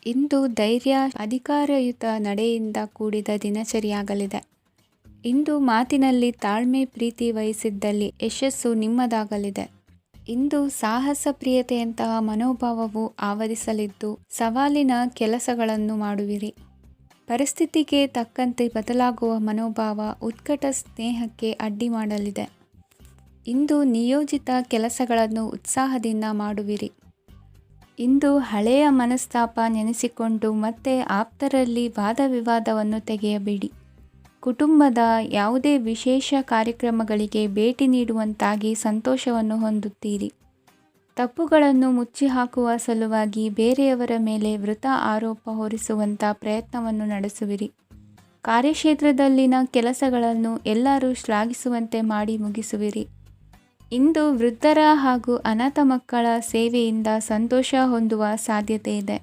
ಇಂದು ಧೈರ್ಯ, ಅಧಿಕಾರಯುತ ನಡೆಯಿಂದ ಕೂಡಿದ ದಿನಚರಿಯಾಗಲಿದೆ. ಇಂದು ಮಾತಿನಲ್ಲಿ ತಾಳ್ಮೆ, ಪ್ರೀತಿ ವಹಿಸಿದ್ದಲ್ಲಿ ಯಶಸ್ಸು ನಿಮ್ಮದಾಗಲಿದೆ. ಇಂದು ಸಾಹಸ, ಪ್ರಿಯತೆಯಂತಹ ಮನೋಭಾವವು ಆವರಿಸಲಿದ್ದು, ಸವಾಲಿನ ಕೆಲಸಗಳನ್ನು ಮಾಡುವಿರಿ. ಪರಿಸ್ಥಿತಿಗೆ ತಕ್ಕಂತೆ ಬದಲಾಗುವ ಮನೋಭಾವ ಉತ್ಕಟ ಸ್ನೇಹಕ್ಕೆ ಅಡ್ಡಿ ಮಾಡಲಿದೆ. ಇಂದು ನಿಯೋಜಿತ ಕೆಲಸಗಳನ್ನು ಉತ್ಸಾಹದಿಂದ ಮಾಡುವಿರಿ. ಇಂದು ಹಳೆಯ ಮನಸ್ತಾಪ ನೆನೆಸಿಕೊಂಡು ಮತ್ತೆ ಆಪ್ತರಲ್ಲಿ ವಾದವಿವಾದವನ್ನು ತೆಗೆಯಬೇಡಿ. ಕುಟುಂಬದ ಯಾವುದೇ ವಿಶೇಷ ಕಾರ್ಯಕ್ರಮಗಳಿಗೆ ಭೇಟಿ ನೀಡುವಂತಾಗಿ ಸಂತೋಷವನ್ನು ಹೊಂದುತ್ತೀರಿ. ತಪ್ಪುಗಳನ್ನು ಮುಚ್ಚಿಹಾಕುವ ಸಲುವಾಗಿ ಬೇರೆಯವರ ಮೇಲೆ ವೃಥಾ ಆರೋಪ ಹೊರಿಸುವಂಥ ಪ್ರಯತ್ನವನ್ನು ನಡೆಸುವಿರಿ. ಕಾರ್ಯಕ್ಷೇತ್ರದಲ್ಲಿನ ಕೆಲಸಗಳನ್ನು ಎಲ್ಲರೂ ಶ್ಲಾಘಿಸುವಂತೆ ಮಾಡಿ ಮುಗಿಸುವಿರಿ. ಇಂದು ವೃದ್ಧರ ಹಾಗೂ ಅನಾಥ ಮಕ್ಕಳ ಸೇವೆಯಿಂದ ಸಂತೋಷ ಹೊಂದುವ ಸಾಧ್ಯತೆ ಇದೆ.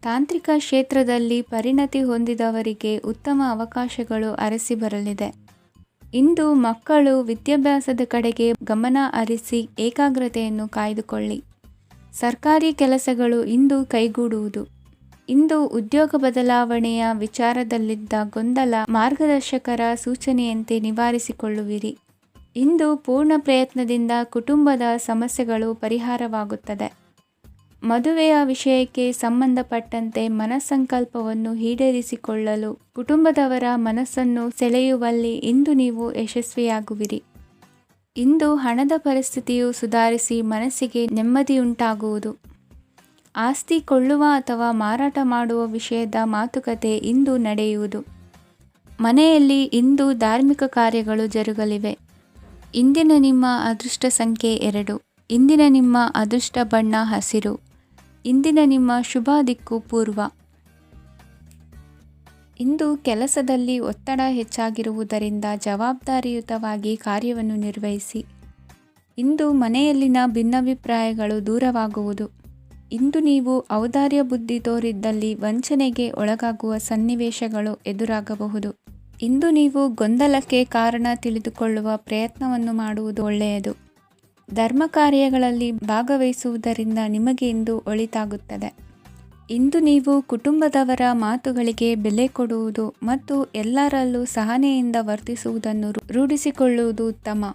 ತಾಂತ್ರಿಕ ಕ್ಷೇತ್ರದಲ್ಲಿ ಪರಿಣತಿ ಹೊಂದಿದವರಿಗೆ ಉತ್ತಮ ಅವಕಾಶಗಳು ಅರಸಿ ಬರಲಿದೆ. ಇಂದು ಮಕ್ಕಳು ವಿದ್ಯಾಭ್ಯಾಸದ ಕಡೆಗೆ ಗಮನ ಹರಿಸಿ ಏಕಾಗ್ರತೆಯನ್ನು ಕಾಯ್ದುಕೊಳ್ಳಿ. ಸರ್ಕಾರಿ ಕೆಲಸಗಳು ಇಂದು ಕೈಗೂಡುವುದು. ಇಂದು ಉದ್ಯೋಗ ಬದಲಾವಣೆಯ ವಿಚಾರದಲ್ಲಿದ್ದ ಗೊಂದಲ ಮಾರ್ಗದರ್ಶಕರ ಸೂಚನೆಯಂತೆ ನಿವಾರಿಸಿಕೊಳ್ಳುವಿರಿ. ಇಂದು ಪೂರ್ಣ ಪ್ರಯತ್ನದಿಂದ ಕುಟುಂಬದ ಸಮಸ್ಯೆಗಳು ಪರಿಹಾರವಾಗುತ್ತದೆ. ಮದುವೆಯ ವಿಷಯಕ್ಕೆ ಸಂಬಂಧಪಟ್ಟಂತೆ ಮನಸ್ಸಂಕಲ್ಪವನ್ನು ಈಡೇರಿಸಿಕೊಳ್ಳಲು ಕುಟುಂಬದವರ ಮನಸ್ಸನ್ನು ಸೆಳೆಯುವಲ್ಲಿ ಇಂದು ನೀವು ಯಶಸ್ವಿಯಾಗುವಿರಿ. ಇಂದು ಹಣದ ಪರಿಸ್ಥಿತಿಯು ಸುಧಾರಿಸಿ ಮನಸ್ಸಿಗೆ ನೆಮ್ಮದಿಯುಂಟಾಗುವುದು. ಆಸ್ತಿ ಕೊಳ್ಳುವ ಅಥವಾ ಮಾರಾಟ ಮಾಡುವ ವಿಷಯದ ಮಾತುಕತೆ ಇಂದು ನಡೆಯುವುದು. ಮನೆಯಲ್ಲಿ ಇಂದು ಧಾರ್ಮಿಕ ಕಾರ್ಯಗಳು ಜರುಗಲಿವೆ. ಇಂದಿನ ನಿಮ್ಮ ಅದೃಷ್ಟ ಸಂಖ್ಯೆ 2. ಇಂದಿನ ನಿಮ್ಮ ಅದೃಷ್ಟ ಬಣ್ಣ ಹಸಿರು. ಇಂದಿನ ನಿಮ್ಮ ಶುಭ ದಿಕ್ಕು ಪೂರ್ವ. ಇಂದು ಕೆಲಸದಲ್ಲಿ ಒತ್ತಡ ಹೆಚ್ಚಾಗಿರುವುದರಿಂದ ಜವಾಬ್ದಾರಿಯುತವಾಗಿ ಕಾರ್ಯವನ್ನು ನಿರ್ವಹಿಸಿ. ಇಂದು ಮನೆಯಲ್ಲಿನ ಭಿನ್ನಾಭಿಪ್ರಾಯಗಳು ದೂರವಾಗುವುದು. ಇಂದು ನೀವು ಔದಾರ್ಯ ಬುದ್ಧಿ ತೋರಿದ್ದಲ್ಲಿ ವಂಚನೆಗೆ ಒಳಗಾಗುವ ಸನ್ನಿವೇಶಗಳು ಎದುರಾಗಬಹುದು. ಇಂದು ನೀವು ಗೊಂದಲಕ್ಕೆ ಕಾರಣ ತಿಳಿದುಕೊಳ್ಳುವ ಪ್ರಯತ್ನವನ್ನು ಮಾಡುವುದು ಒಳ್ಳೆಯದು. ಧರ್ಮ ಕಾರ್ಯಗಳಲ್ಲಿ ಭಾಗವಹಿಸುವುದರಿಂದ ನಿಮಗೆ ಇಂದು ಒಳಿತಾಗುತ್ತದೆ. ಇಂದು ನೀವು ಕುಟುಂಬದವರ ಮಾತುಗಳಿಗೆ ಬೆಲೆ ಕೊಡುವುದು ಮತ್ತು ಎಲ್ಲರಲ್ಲೂ ಸಹನೆಯಿಂದ ವರ್ತಿಸುವುದನ್ನು ರೂಢಿಸಿಕೊಳ್ಳುವುದು ಉತ್ತಮ.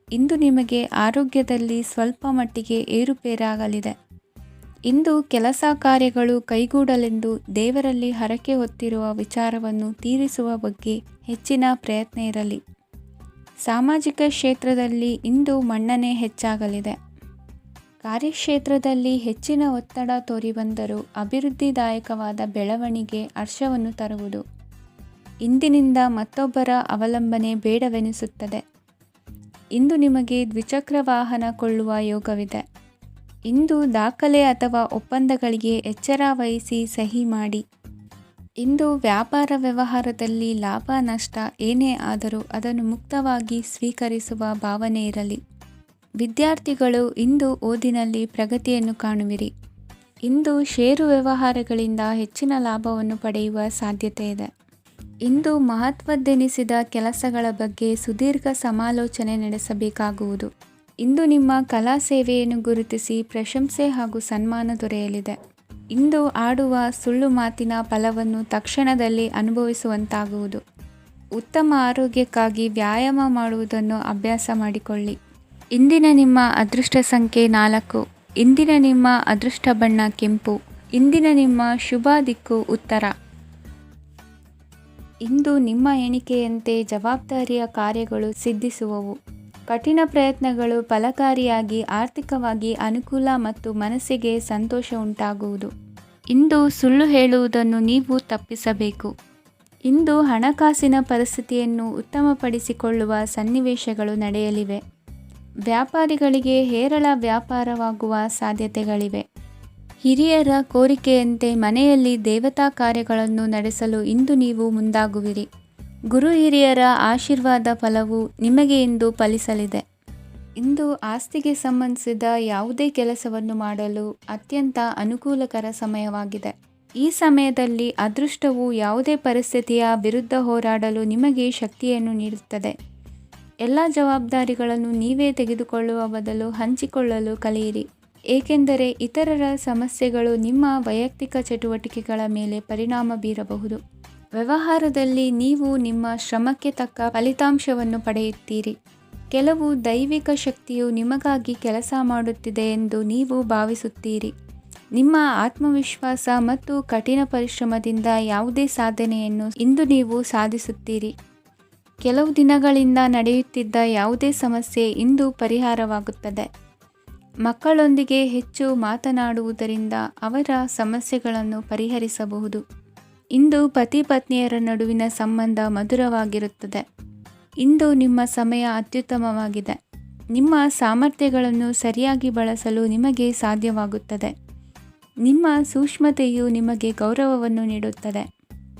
ಇಂದು ನಿಮಗೆ ಆರೋಗ್ಯದಲ್ಲಿ ಸ್ವಲ್ಪ ಮಟ್ಟಿಗೆ ಏರುಪೇರಾಗಲಿದೆ. ಇಂದು ಕೆಲಸ ಕಾರ್ಯಗಳು ಕೈಗೂಡಲೆಂದು ದೇವರಲ್ಲಿ ಹರಕೆ ಹೊತ್ತಿರುವ ವಿಚಾರವನ್ನು ತೀರಿಸುವ ಬಗ್ಗೆ ಹೆಚ್ಚಿನ ಪ್ರಯತ್ನ ಇರಲಿ. ಸಾಮಾಜಿಕ ಕ್ಷೇತ್ರದಲ್ಲಿ ಇಂದು ಮನ್ನಣೆ ಹೆಚ್ಚಾಗಲಿದೆ. ಕಾರ್ಯಕ್ಷೇತ್ರದಲ್ಲಿ ಹೆಚ್ಚಿನ ಒತ್ತಡ ತೋರಿಬಂದರೂ ಅಭಿವೃದ್ಧಿದಾಯಕವಾದ ಬೆಳವಣಿಗೆ ಹರ್ಷವನ್ನು ತರುವುದು. ಇಂದಿನಿಂದ ಮತ್ತೊಬ್ಬರ ಅವಲಂಬನೆ ಬೇಡವೆನಿಸುತ್ತದೆ. ಇಂದು ನಿಮಗೆ ದ್ವಿಚಕ್ರ ವಾಹನ ಕೊಳ್ಳುವ ಯೋಗವಿದೆ. ಇಂದು ದಾಖಲೆ ಅಥವಾ ಒಪ್ಪಂದಗಳಿಗೆ ಎಚ್ಚರ ವಹಿಸಿ ಸಹಿ ಮಾಡಿ. ಇಂದು ವ್ಯಾಪಾರ ವ್ಯವಹಾರದಲ್ಲಿ ಲಾಭ ನಷ್ಟ ಏನೇ ಆದರೂ ಅದನ್ನು ಮುಕ್ತವಾಗಿ ಸ್ವೀಕರಿಸುವ ಭಾವನೆ ಇರಲಿ. ವಿದ್ಯಾರ್ಥಿಗಳು ಇಂದು ಓದಿನಲ್ಲಿ ಪ್ರಗತಿಯನ್ನು ಕಾಣುವಿರಿ. ಇಂದು ಷೇರು ವ್ಯವಹಾರಗಳಿಂದ ಹೆಚ್ಚಿನ ಲಾಭವನ್ನು ಪಡೆಯುವ ಸಾಧ್ಯತೆ ಇದೆ. ಇಂದು ಮಹತ್ವದ್ದೆನಿಸಿದ ಕೆಲಸಗಳ ಬಗ್ಗೆ ಸುದೀರ್ಘ ಸಮಾಲೋಚನೆ ನಡೆಸಬೇಕಾಗುವುದು. ಇಂದು ನಿಮ್ಮ ಕಲಾ ಸೇವೆಯನ್ನು ಗುರುತಿಸಿ ಪ್ರಶಂಸೆ ಹಾಗೂ ಸನ್ಮಾನ ದೊರೆಯಲಿದೆ. ಇಂದು ಆಡುವ ಸುಳ್ಳು ಮಾತಿನ ಫಲವನ್ನು ತಕ್ಷಣದಲ್ಲಿ ಅನುಭವಿಸುವಂತಾಗುವುದು. ಉತ್ತಮ ಆರೋಗ್ಯಕ್ಕಾಗಿ ವ್ಯಾಯಾಮ ಮಾಡುವುದನ್ನು ಅಭ್ಯಾಸ ಮಾಡಿಕೊಳ್ಳಿ. ಇಂದಿನ ನಿಮ್ಮ ಅದೃಷ್ಟ ಸಂಖ್ಯೆ 4. ಇಂದಿನ ನಿಮ್ಮ ಅದೃಷ್ಟ ಬಣ್ಣ ಕೆಂಪು. ಇಂದಿನ ನಿಮ್ಮ ಶುಭ ದಿಕ್ಕು ಉತ್ತರ. ಇಂದು ನಿಮ್ಮ ಎಣಿಕೆಯಂತೆ ಜವಾಬ್ದಾರಿಯ ಕಾರ್ಯಗಳು ಸಿದ್ಧಿಸುವವು. ಕಠಿಣ ಪ್ರಯತ್ನಗಳು ಫಲಕಾರಿಯಾಗಿ ಆರ್ಥಿಕವಾಗಿ ಅನುಕೂಲ ಮತ್ತು ಮನಸ್ಸಿಗೆ ಸಂತೋಷ ಉಂಟಾಗುವುದು. ಇಂದು ಸುಳ್ಳು ಹೇಳುವುದನ್ನು ನೀವು ತಪ್ಪಿಸಬೇಕು. ಇಂದು ಹಣಕಾಸಿನ ಪರಿಸ್ಥಿತಿಯನ್ನು ಉತ್ತಮಪಡಿಸಿಕೊಳ್ಳುವ ಸನ್ನಿವೇಶಗಳು ನಡೆಯಲಿವೆ. ವ್ಯಾಪಾರಿಗಳಿಗೆ ಹೇರಳ ವ್ಯಾಪಾರವಾಗುವ ಸಾಧ್ಯತೆಗಳಿವೆ. ಹಿರಿಯರ ಕೋರಿಕೆಯಂತೆ ಮನೆಯಲ್ಲಿ ದೇವತಾ ಕಾರ್ಯಗಳನ್ನು ನಡೆಸಲು ಇಂದು ನೀವು ಮುಂದಾಗುವಿರಿ. ಗುರು ಹಿರಿಯರ ಆಶೀರ್ವಾದ ಫಲವು ನಿಮಗೆ ಇಂದು ಫಲಿಸಲಿದೆ. ಇಂದು ಆಸ್ತಿಗೆ ಸಂಬಂಧಿಸಿದ ಯಾವುದೇ ಕೆಲಸವನ್ನು ಮಾಡಲು ಅತ್ಯಂತ ಅನುಕೂಲಕರ ಸಮಯವಾಗಿದೆ. ಈ ಸಮಯದಲ್ಲಿ ಅದೃಷ್ಟವು ಯಾವುದೇ ಪರಿಸ್ಥಿತಿಯ ವಿರುದ್ಧ ಹೋರಾಡಲು ನಿಮಗೆ ಶಕ್ತಿಯನ್ನು ನೀಡುತ್ತದೆ. ಎಲ್ಲ ಜವಾಬ್ದಾರಿಗಳನ್ನು ನೀವೇ ತೆಗೆದುಕೊಳ್ಳುವ ಬದಲು ಹಂಚಿಕೊಳ್ಳಲು ಕಲಿಯಿರಿ. ಏಕೆಂದರೆ ಇತರರ ಸಮಸ್ಯೆಗಳು ನಿಮ್ಮ ವೈಯಕ್ತಿಕ ಚಟುವಟಿಕೆಗಳ ಮೇಲೆ ಪರಿಣಾಮ ಬೀರಬಹುದು. ವ್ಯವಹಾರದಲ್ಲಿ ನೀವು ನಿಮ್ಮ ಶ್ರಮಕ್ಕೆ ತಕ್ಕ ಫಲಿತಾಂಶವನ್ನು ಪಡೆಯುತ್ತೀರಿ. ಕೆಲವು ದೈವಿಕ ಶಕ್ತಿಯು ನಿಮಗಾಗಿ ಕೆಲಸ ಮಾಡುತ್ತಿದೆ ಎಂದು ನೀವು ಭಾವಿಸುತ್ತೀರಿ. ನಿಮ್ಮ ಆತ್ಮವಿಶ್ವಾಸ ಮತ್ತು ಕಠಿಣ ಪರಿಶ್ರಮದಿಂದ ಯಾವುದೇ ಸಾಧನೆಯನ್ನು ಇಂದು ನೀವು ಸಾಧಿಸುತ್ತೀರಿ. ಕೆಲವು ದಿನಗಳಿಂದ ನಡೆಯುತ್ತಿದ್ದ ಯಾವುದೇ ಸಮಸ್ಯೆ ಇಂದು ಪರಿಹಾರವಾಗುತ್ತದೆ. ಮಕ್ಕಳೊಂದಿಗೆ ಹೆಚ್ಚು ಮಾತನಾಡುವುದರಿಂದ ಅವರ ಸಮಸ್ಯೆಗಳನ್ನು ಪರಿಹರಿಸಬಹುದು. ಇಂದು ಪತಿ ಪತ್ನಿಯರ ನಡುವಿನ ಸಂಬಂಧ ಮಧುರವಾಗಿರುತ್ತದೆ. ಇಂದು ನಿಮ್ಮ ಸಮಯ ಅತ್ಯುತ್ತಮವಾಗಿದೆ. ನಿಮ್ಮ ಸಾಮರ್ಥ್ಯಗಳನ್ನು ಸರಿಯಾಗಿ ಬಳಸಲು ನಿಮಗೆ ಸಾಧ್ಯವಾಗುತ್ತದೆ. ನಿಮ್ಮ ಸೂಕ್ಷ್ಮತೆಯು ನಿಮಗೆ ಗೌರವವನ್ನು ನೀಡುತ್ತದೆ.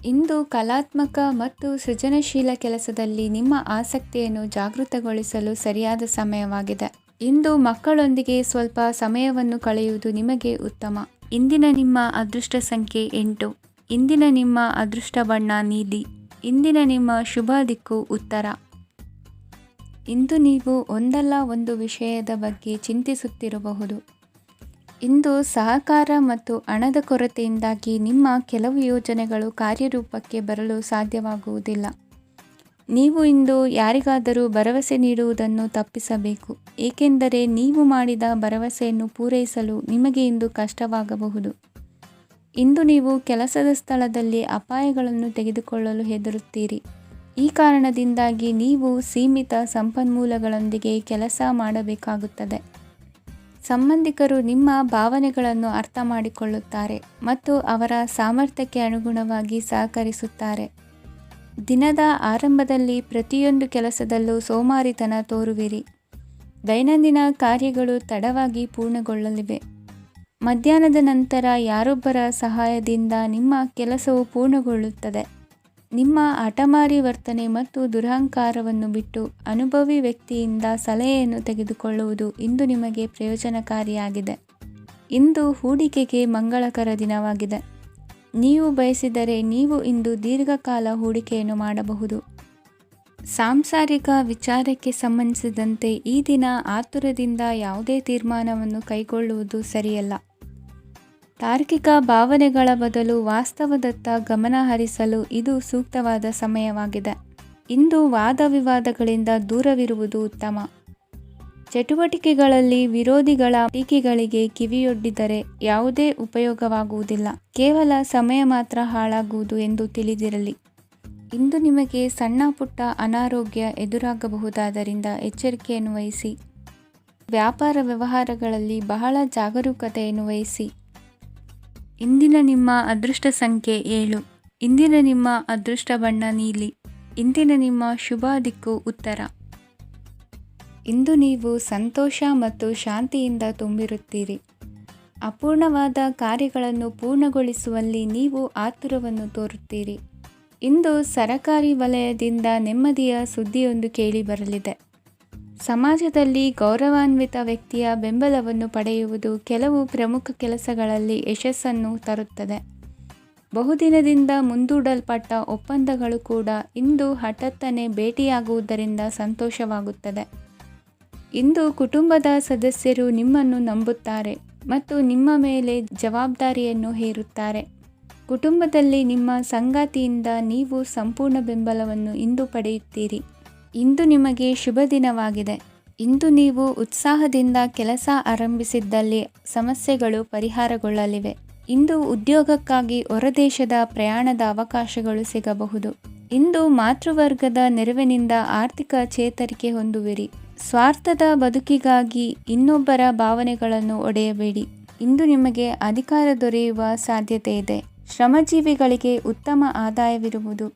ಇಂದು ಕಲಾತ್ಮಕ ಮತ್ತು ಸೃಜನಶೀಲ ಕೆಲಸದಲ್ಲಿ ನಿಮ್ಮ ಆಸಕ್ತಿಯನ್ನು ಜಾಗೃತಗೊಳಿಸಲು ಸರಿಯಾದ ಸಮಯವಾಗಿದೆ. ಇಂದು ಮಕ್ಕಳೊಂದಿಗೆ ಸ್ವಲ್ಪ ಸಮಯವನ್ನು ಕಳೆಯುವುದು ನಿಮಗೆ ಉತ್ತಮ. ಇಂದಿನ ನಿಮ್ಮ ಅದೃಷ್ಟ ಸಂಖ್ಯೆ 8. ಇಂದಿನ ನಿಮ್ಮ ಅದೃಷ್ಟ ಬಣ್ಣ ನೀಲಿ. ಇಂದಿನ ನಿಮ್ಮ ಶುಭ ದಿಕ್ಕು ಉತ್ತರ. ಇಂದು ನೀವು ಒಂದಲ್ಲ ಒಂದು ವಿಷಯದ ಬಗ್ಗೆ ಚಿಂತಿಸುತ್ತಿರಬಹುದು. ಇಂದು ಸಹಕಾರ ಮತ್ತು ಹಣದ ಕೊರತೆಯಿಂದಾಗಿ ನಿಮ್ಮ ಕೆಲವು ಯೋಜನೆಗಳು ಕಾರ್ಯರೂಪಕ್ಕೆ ಬರಲು ಸಾಧ್ಯವಾಗುವುದಿಲ್ಲ. ನೀವು ಇಂದು ಯಾರಿಗಾದರೂ ಭರವಸೆ ನೀಡುವುದನ್ನು ತಪ್ಪಿಸಬೇಕು, ಏಕೆಂದರೆ ನೀವು ಮಾಡಿದ ಭರವಸೆಯನ್ನು ಪೂರೈಸಲು ನಿಮಗೆ ಇಂದು ಕಷ್ಟವಾಗಬಹುದು. ಇಂದು ನೀವು ಕೆಲಸದ ಸ್ಥಳದಲ್ಲಿ ಅಪಾಯಗಳನ್ನು ತೆಗೆದುಕೊಳ್ಳಲು ಹೆದರುತ್ತೀರಿ. ಈ ಕಾರಣದಿಂದಾಗಿ ನೀವು ಸೀಮಿತ ಸಂಪನ್ಮೂಲಗಳೊಂದಿಗೆ ಕೆಲಸ ಮಾಡಬೇಕಾಗುತ್ತದೆ. ಸಂಬಂಧಿಕರು ನಿಮ್ಮ ಭಾವನೆಗಳನ್ನು ಅರ್ಥ ಮಾಡಿಕೊಳ್ಳುತ್ತಾರೆ ಮತ್ತು ಅವರ ಸಾಮರ್ಥ್ಯಕ್ಕೆ ಅನುಗುಣವಾಗಿ ಸಹಕರಿಸುತ್ತಾರೆ. ದಿನದ ಆರಂಭದಲ್ಲಿ ಪ್ರತಿಯೊಂದು ಕೆಲಸದಲ್ಲೂ ಸೋಮಾರಿತನ ತೋರುವಿರಿ. ದೈನಂದಿನ ಕಾರ್ಯಗಳು ತಡವಾಗಿ ಪೂರ್ಣಗೊಳ್ಳಲಿವೆ. ಮಧ್ಯಾಹ್ನದ ನಂತರ ಯಾರೊಬ್ಬರ ಸಹಾಯದಿಂದ ನಿಮ್ಮ ಕೆಲಸವು ಪೂರ್ಣಗೊಳ್ಳುತ್ತದೆ. ನಿಮ್ಮ ಹಠಮಾರಿ ವರ್ತನೆ ಮತ್ತು ದುರಹಂಕಾರವನ್ನು ಬಿಟ್ಟು ಅನುಭವಿ ವ್ಯಕ್ತಿಯಿಂದ ಸಲಹೆಯನ್ನು ತೆಗೆದುಕೊಳ್ಳುವುದು ಇಂದು ನಿಮಗೆ ಪ್ರಯೋಜನಕಾರಿಯಾಗಿದೆ. ಇಂದು ಹೂಡಿಕೆಗೆ ಮಂಗಳಕರ ದಿನವಾಗಿದೆ. ನೀವು ಬಯಸಿದರೆ ನೀವು ಇಂದು ದೀರ್ಘಕಾಲ ಹೂಡಿಕೆಯನ್ನು ಮಾಡಬಹುದು. ಸಾಂಸಾರಿಕ ವಿಚಾರಕ್ಕೆ ಸಂಬಂಧಿಸಿದಂತೆ ಈ ದಿನ ಆತುರದಿಂದ ಯಾವುದೇ ತೀರ್ಮಾನವನ್ನು ಕೈಗೊಳ್ಳುವುದು ಸರಿಯಲ್ಲ. ತಾರ್ಕಿಕ ಭಾವನೆಗಳ ಬದಲು ವಾಸ್ತವದತ್ತ ಗಮನ ಹರಿಸಲು ಇದು ಸೂಕ್ತವಾದ ಸಮಯವಾಗಿದೆ. ಇಂದು ವಾದ ವಿವಾದಗಳಿಂದ ದೂರವಿರುವುದು ಉತ್ತಮ. ಚಟುವಟಿಕೆಗಳಲ್ಲಿ ವಿರೋಧಿಗಳ ಟೀಕೆಗಳಿಗೆ ಕಿವಿಯೊಡ್ಡಿದರೆ ಯಾವುದೇ ಉಪಯೋಗವಾಗುವುದಿಲ್ಲ, ಕೇವಲ ಸಮಯ ಮಾತ್ರ ಹಾಳಾಗುವುದು ಎಂದು ತಿಳಿದಿರಲಿ. ಇಂದು ನಿಮಗೆ ಸಣ್ಣ ಪುಟ್ಟ ಅನಾರೋಗ್ಯ ಎದುರಾಗಬಹುದಾದ್ದರಿಂದ ಎಚ್ಚರಿಕೆಯನ್ನು ವಹಿಸಿ. ವ್ಯಾಪಾರ ವ್ಯವಹಾರಗಳಲ್ಲಿ ಬಹಳ ಜಾಗರೂಕತೆಯನ್ನು ವಹಿಸಿ. ಇಂದಿನ ನಿಮ್ಮ ಅದೃಷ್ಟ ಸಂಖ್ಯೆ 7. ಇಂದಿನ ನಿಮ್ಮ ಅದೃಷ್ಟ ಬಣ್ಣ ನೀಲಿ. ಇಂದಿನ ನಿಮ್ಮ ಶುಭ ದಿಕ್ಕು ಉತ್ತರ. ಇಂದು ನೀವು ಸಂತೋಷ ಮತ್ತು ಶಾಂತಿಯಿಂದ ತುಂಬಿರುತ್ತೀರಿ. ಅಪೂರ್ಣವಾದ ಕಾರ್ಯಗಳನ್ನು ಪೂರ್ಣಗೊಳಿಸುವಲ್ಲಿ ನೀವು ಆತುರವನ್ನು ತೋರುತ್ತೀರಿ. ಇಂದು ಸರಕಾರಿ ವಲಯದಿಂದ ನೆಮ್ಮದಿಯ ಸುದ್ದಿಯೊಂದು ಕೇಳಿಬರಲಿದೆ. ಸಮಾಜದಲ್ಲಿ ಗೌರವಾನ್ವಿತ ವ್ಯಕ್ತಿಯ ಬೆಂಬಲವನ್ನು ಪಡೆಯುವುದು ಕೆಲವು ಪ್ರಮುಖ ಕೆಲಸಗಳಲ್ಲಿ ಯಶಸ್ಸನ್ನು ತರುತ್ತದೆ. ಬಹುದಿನದಿಂದ ಮುಂದೂಡಲ್ಪಟ್ಟ ಒಪ್ಪಂದಗಳು ಕೂಡ ಇಂದು ಹಠಾತ್ತನೆ ಭೇಟಿಯಾಗುವುದರಿಂದ ಸಂತೋಷವಾಗುತ್ತದೆ. ಇಂದು ಕುಟುಂಬದ ಸದಸ್ಯರು ನಿಮ್ಮನ್ನು ನಂಬುತ್ತಾರೆ ಮತ್ತು ನಿಮ್ಮ ಮೇಲೆ ಜವಾಬ್ದಾರಿಯನ್ನು ಹೇರುತ್ತಾರೆ. ಕುಟುಂಬದಲ್ಲಿ ನಿಮ್ಮ ಸಂಗಾತಿಯಿಂದ ನೀವು ಸಂಪೂರ್ಣ ಬೆಂಬಲವನ್ನು ಇಂದು ಪಡೆಯುತ್ತೀರಿ. ಇಂದು ನಿಮಗೆ ಶುಭ ದಿನವಾಗಿದೆ. ಇಂದು ನೀವು ಉತ್ಸಾಹದಿಂದ ಕೆಲಸ ಆರಂಭಿಸಿದ್ದಲ್ಲಿ ಸಮಸ್ಯೆಗಳು ಪರಿಹಾರಗೊಳ್ಳಲಿವೆ. ಇಂದು ಉದ್ಯೋಗಕ್ಕಾಗಿ ಹೊರದೇಶದ ಪ್ರಯಾಣದ ಅವಕಾಶಗಳು ಸಿಗಬಹುದು. ಇಂದು ಮಾತೃವರ್ಗದ ನೆರವಿನಿಂದ ಆರ್ಥಿಕ ಚೇತರಿಕೆ ಹೊಂದುವಿರಿ. ಸ್ವಾರ್ಥದ ಬದುಕಿಗಾಗಿ ಇನ್ನೊಬ್ಬರ ಭಾವನೆಗಳನ್ನು ಒಡೆಯಬೇಡಿ. ಇಂದು ನಿಮಗೆ ಅಧಿಕಾರ ದೊರೆಯುವ ಸಾಧ್ಯತೆ ಇದೆ. ಶ್ರಮಜೀವಿಗಳಿಗೆ ಉತ್ತಮ ಆದಾಯವಿರುವುದು.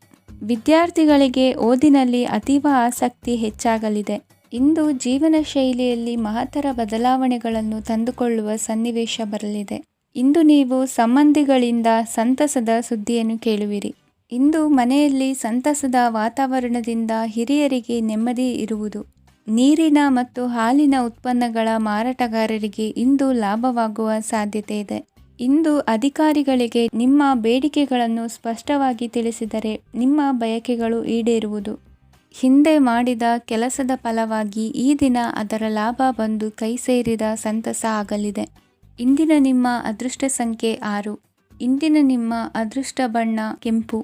ವಿದ್ಯಾರ್ಥಿಗಳಿಗೆ ಓದಿನಲ್ಲಿ ಅತೀವ ಆಸಕ್ತಿ ಹೆಚ್ಚಾಗಲಿದೆ. ಇಂದು ಜೀವನ ಶೈಲಿಯಲ್ಲಿ ಮಹತ್ತರ ಬದಲಾವಣೆಗಳನ್ನು ತಂದುಕೊಳ್ಳುವ ಸನ್ನಿವೇಶ ಬರಲಿದೆ. ಇಂದು ನೀವು ಸಂಬಂಧಿಗಳಿಂದ ಸಂತಸದ ಸುದ್ದಿಯನ್ನು ಕೇಳುವಿರಿ. ಇಂದು ಮನೆಯಲ್ಲಿ ಸಂತಸದ ವಾತಾವರಣದಿಂದ ಹಿರಿಯರಿಗೆ ನೆಮ್ಮದಿ ಇರುವುದು. ನೀರಿನ ಮತ್ತು ಹಾಲಿನ ಉತ್ಪನ್ನಗಳ ಮಾರಾಟಗಾರರಿಗೆ ಇಂದು ಲಾಭವಾಗುವ ಸಾಧ್ಯತೆ ಇದೆ. ಇಂದು ಅಧಿಕಾರಿಗಳಿಗೆ ನಿಮ್ಮ ಬೇಡಿಕೆಗಳನ್ನು ಸ್ಪಷ್ಟವಾಗಿ ತಿಳಿಸಿದರೆ ನಿಮ್ಮ ಬಯಕೆಗಳು ಈಡೇರುವುದು. ಹಿಂದೆ ಮಾಡಿದ ಕೆಲಸದ ಫಲವಾಗಿ ಈ ದಿನ ಅದರ ಲಾಭ ಬಂದು ಕೈ ಸೇರಿದ ಸಂತಸ ಆಗಲಿದೆ. ಇಂದಿನ ನಿಮ್ಮ ಅದೃಷ್ಟ ಸಂಖ್ಯೆ 6. ಇಂದಿನ ನಿಮ್ಮ ಅದೃಷ್ಟ ಬಣ್ಣ ಕೆಂಪು.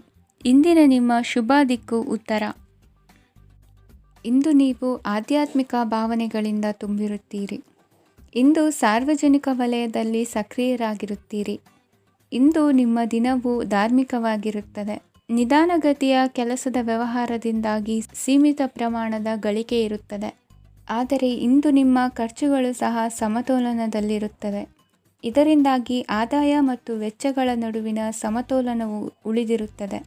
ಇಂದಿನ ನಿಮ್ಮ ಶುಭ ದಿಕ್ಕು ಉತ್ತರ. ಇಂದು ನೀವು ಆಧ್ಯಾತ್ಮಿಕ ಭಾವನೆಗಳಿಂದ ತುಂಬಿರುತ್ತೀರಿ. ಇಂದು ಸಾರ್ವಜನಿಕ ವಲಯದಲ್ಲಿ ಸಕ್ರಿಯರಾಗಿರುತ್ತೀರಿ. ಇಂದು ನಿಮ್ಮ ದಿನವು ಧಾರ್ಮಿಕವಾಗಿರುತ್ತದೆ. ನಿಧಾನಗತಿಯ ಕೆಲಸದ ವ್ಯವಹಾರದಿಂದಾಗಿ ಸೀಮಿತ ಪ್ರಮಾಣದ ಗಳಿಕೆ ಇರುತ್ತದೆ. ಆದರೆ ಇಂದು ನಿಮ್ಮ ಖರ್ಚುಗಳು ಸಹ ಸಮತೋಲನದಲ್ಲಿರುತ್ತವೆ. ಇದರಿಂದಾಗಿ ಆದಾಯ ಮತ್ತು ವೆಚ್ಚಗಳ ನಡುವಿನ ಸಮತೋಲನವು ಉಳಿದಿರುತ್ತದೆ.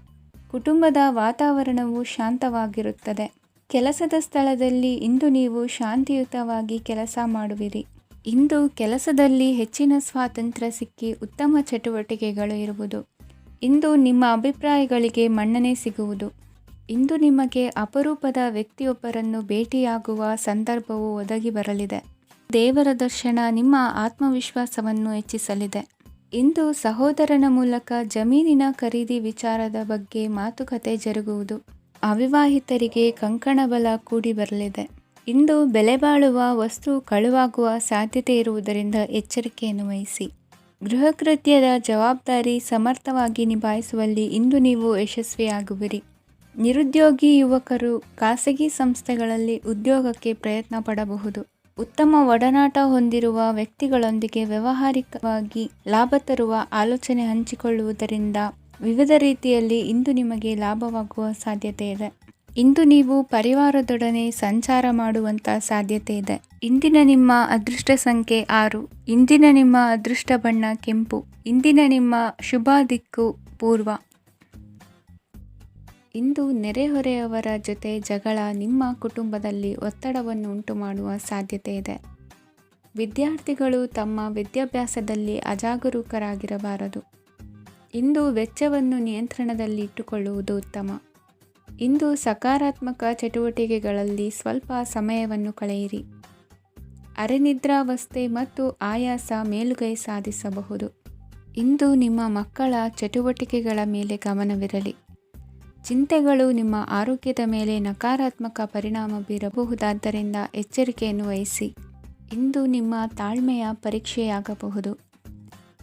ಕುಟುಂಬದ ವಾತಾವರಣವು ಶಾಂತವಾಗಿರುತ್ತದೆ. ಕೆಲಸದ ಸ್ಥಳದಲ್ಲಿ ಇಂದು ನೀವು ಶಾಂತಿಯುತವಾಗಿ ಕೆಲಸ ಮಾಡುವಿರಿ. ಇಂದು ಕೆಲಸದಲ್ಲಿ ಹೆಚ್ಚಿನ ಸ್ವಾತಂತ್ರ್ಯ ಸಿಕ್ಕಿ ಉತ್ತಮ ಚಟುವಟಿಕೆಗಳು ಇರುವುದು. ಇಂದು ನಿಮ್ಮ ಅಭಿಪ್ರಾಯಗಳಿಗೆ ಮನ್ನಣೆ ಸಿಗುವುದು. ಇಂದು ನಿಮಗೆ ಅಪರೂಪದ ವ್ಯಕ್ತಿಯೊಬ್ಬರನ್ನು ಭೇಟಿಯಾಗುವ ಸಂದರ್ಭವು ಒದಗಿ ಬರಲಿದೆ. ದೇವರ ದರ್ಶನ ನಿಮ್ಮ ಆತ್ಮವಿಶ್ವಾಸವನ್ನು ಹೆಚ್ಚಿಸಲಿದೆ. ಇಂದು ಸಹೋದರನ ಮೂಲಕ ಜಮೀನಿನ ಖರೀದಿ ವಿಚಾರದ ಬಗ್ಗೆ ಮಾತುಕತೆ ಜರುಗುವುದು. ಅವಿವಾಹಿತರಿಗೆ ಕಂಕಣ ಬಲ ಕೂಡಿ ಬರಲಿದೆ. ಇಂದು ಬೆಲೆ ಬಾಳುವ ವಸ್ತು ಕಳುವಾಗುವ ಸಾಧ್ಯತೆ ಇರುವುದರಿಂದ ಎಚ್ಚರಿಕೆಯನ್ನು ವಹಿಸಿ. ಗೃಹ ಕೃತ್ಯದ ಜವಾಬ್ದಾರಿ ಸಮರ್ಥವಾಗಿ ನಿಭಾಯಿಸುವಲ್ಲಿ ಇಂದು ನೀವು ಯಶಸ್ವಿಯಾಗುವಿರಿ. ನಿರುದ್ಯೋಗಿ ಯುವಕರು ಖಾಸಗಿ ಸಂಸ್ಥೆಗಳಲ್ಲಿ ಉದ್ಯೋಗಕ್ಕೆ ಪ್ರಯತ್ನ ಪಡಬಹುದು. ಉತ್ತಮ ಒಡನಾಟ ಹೊಂದಿರುವ ವ್ಯಕ್ತಿಗಳೊಂದಿಗೆ ವ್ಯಾವಹಾರಿಕವಾಗಿ ಲಾಭ ತರುವ ಆಲೋಚನೆ ಹಂಚಿಕೊಳ್ಳುವುದರಿಂದ ವಿವಿಧ ರೀತಿಯಲ್ಲಿ ಇಂದು ನಿಮಗೆ ಲಾಭವಾಗುವ ಸಾಧ್ಯತೆ ಇದೆ. ಇಂದು ನೀವು ಪರಿವಾರದೊಡನೆ ಸಂಚಾರ ಮಾಡುವಂಥ ಸಾಧ್ಯತೆ ಇದೆ. ಇಂದಿನ ನಿಮ್ಮ ಅದೃಷ್ಟ ಸಂಖ್ಯೆ 6. ಇಂದಿನ ನಿಮ್ಮ ಅದೃಷ್ಟ ಬಣ್ಣ ಕೆಂಪು. ಇಂದಿನ ನಿಮ್ಮ ಶುಭ ದಿಕ್ಕು ಪೂರ್ವ. ಇಂದು ನೆರೆಹೊರೆಯವರ ಜೊತೆ ಜಗಳ ನಿಮ್ಮ ಕುಟುಂಬದಲ್ಲಿ ಒತ್ತಡವನ್ನು ಉಂಟುಮಾಡುವ ಸಾಧ್ಯತೆ ಇದೆ. ವಿದ್ಯಾರ್ಥಿಗಳು ತಮ್ಮ ವಿದ್ಯಾಭ್ಯಾಸದಲ್ಲಿ ಅಜಾಗರೂಕರಾಗಿರಬಾರದು. ಇಂದು ವೆಚ್ಚವನ್ನು ನಿಯಂತ್ರಣದಲ್ಲಿ ಇಟ್ಟುಕೊಳ್ಳುವುದು ಉತ್ತಮ. ಇಂದು ಸಕಾರಾತ್ಮಕ ಚಟುವಟಿಕೆಗಳಲ್ಲಿ ಸ್ವಲ್ಪ ಸಮಯವನ್ನು ಕಳೆಯಿರಿ. ಅರೆನಿದ್ರಾವಸ್ಥೆ ಮತ್ತು ಆಯಾಸ ಮೇಲುಗೈ ಸಾಧಿಸಬಹುದು. ಇಂದು ನಿಮ್ಮ ಮಕ್ಕಳ ಚಟುವಟಿಕೆಗಳ ಮೇಲೆ ಗಮನವಿರಲಿ. ಚಿಂತೆಗಳು ನಿಮ್ಮ ಆರೋಗ್ಯದ ಮೇಲೆ ನಕಾರಾತ್ಮಕ ಪರಿಣಾಮ ಬೀರಬಹುದಾದ್ದರಿಂದ ಎಚ್ಚರಿಕೆಯನ್ನು ವಹಿಸಿ. ಇಂದು ನಿಮ್ಮ ತಾಳ್ಮೆಯ ಪರೀಕ್ಷೆಯಾಗಬಹುದು.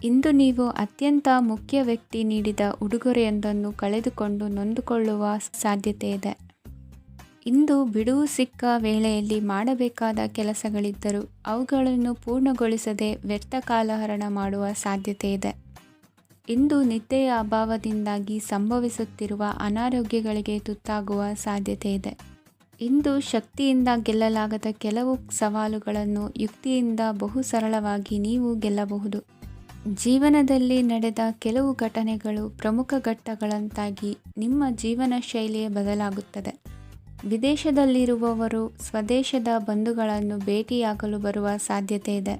ಇಂದು ನೀವು ಅತ್ಯಂತ ಮುಖ್ಯ ವ್ಯಕ್ತಿ ನೀಡಿದ ಉಡುಗೊರೆಯೊಂದನ್ನು ಕಳೆದುಕೊಂಡು ನೊಂದುಕೊಳ್ಳುವ ಸಾಧ್ಯತೆ ಇದೆ. ಇಂದು ಬಿಡುವು ಸಿಕ್ಕ ವೇಳೆಯಲ್ಲಿ ಮಾಡಬೇಕಾದ ಕೆಲಸಗಳಿದ್ದರೂ ಅವುಗಳನ್ನು ಪೂರ್ಣಗೊಳಿಸದೆ ವ್ಯರ್ಥ ಕಾಲಹರಣ ಮಾಡುವ ಸಾಧ್ಯತೆ ಇದೆ. ಇಂದು ನಿದ್ದೆಯ ಅಭಾವದಿಂದಾಗಿ ಸಂಭವಿಸುತ್ತಿರುವ ಅನಾರೋಗ್ಯಗಳಿಗೆ ತುತ್ತಾಗುವ ಸಾಧ್ಯತೆ ಇದೆ. ಇಂದು ಶಕ್ತಿಯಿಂದ ಗೆಲ್ಲಲಾಗದ ಕೆಲವು ಸವಾಲುಗಳನ್ನು ಯುಕ್ತಿಯಿಂದ ಬಹು ಸರಳವಾಗಿ ನೀವು ಗೆಲ್ಲಬಹುದು. ಜೀವನದಲ್ಲಿ ನಡೆದ ಕೆಲವು ಘಟನೆಗಳು ಪ್ರಮುಖ ಘಟ್ಟಗಳಂತಾಗಿ ನಿಮ್ಮ ಜೀವನ ಶೈಲಿಯೇ ಬದಲಾಗುತ್ತದೆ. ವಿದೇಶದಲ್ಲಿರುವವರು ಸ್ವದೇಶದ ಬಂಧುಗಳನ್ನು ಭೇಟಿಯಾಗಲು ಬರುವ ಸಾಧ್ಯತೆ ಇದೆ.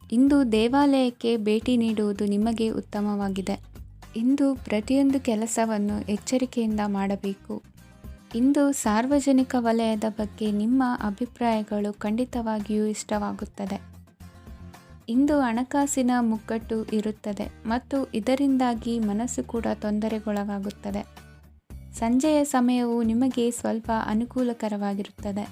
ಇಂದು ದೇವಾಲಯಕ್ಕೆ ಭೇಟಿ ನೀಡುವುದು ನಿಮಗೆ ಉತ್ತಮವಾಗಿದೆ. ಇಂದು ಪ್ರತಿಯೊಂದು ಕೆಲಸವನ್ನು ಎಚ್ಚರಿಕೆಯಿಂದ ಮಾಡಬೇಕು. ಇಂದು ಸಾರ್ವಜನಿಕ ವಲಯದ ಬಗ್ಗೆ ನಿಮ್ಮ ಅಭಿಪ್ರಾಯಗಳು ಖಂಡಿತವಾಗಿಯೂ ಇಷ್ಟವಾಗುತ್ತದೆ. ಇಂದು ಹಣಕಾಸಿನ ಮುಗ್ಗಟ್ಟು ಇರುತ್ತದೆ ಮತ್ತು ಇದರಿಂದಾಗಿ ಮನಸ್ಸು ಕೂಡ ತೊಂದರೆಗೊಳಗಾಗುತ್ತದೆ. ಸಂಜೆಯ ಸಮಯವು ನಿಮಗೆ ಸ್ವಲ್ಪ ಅನುಕೂಲಕರವಾಗಿರುತ್ತದೆ.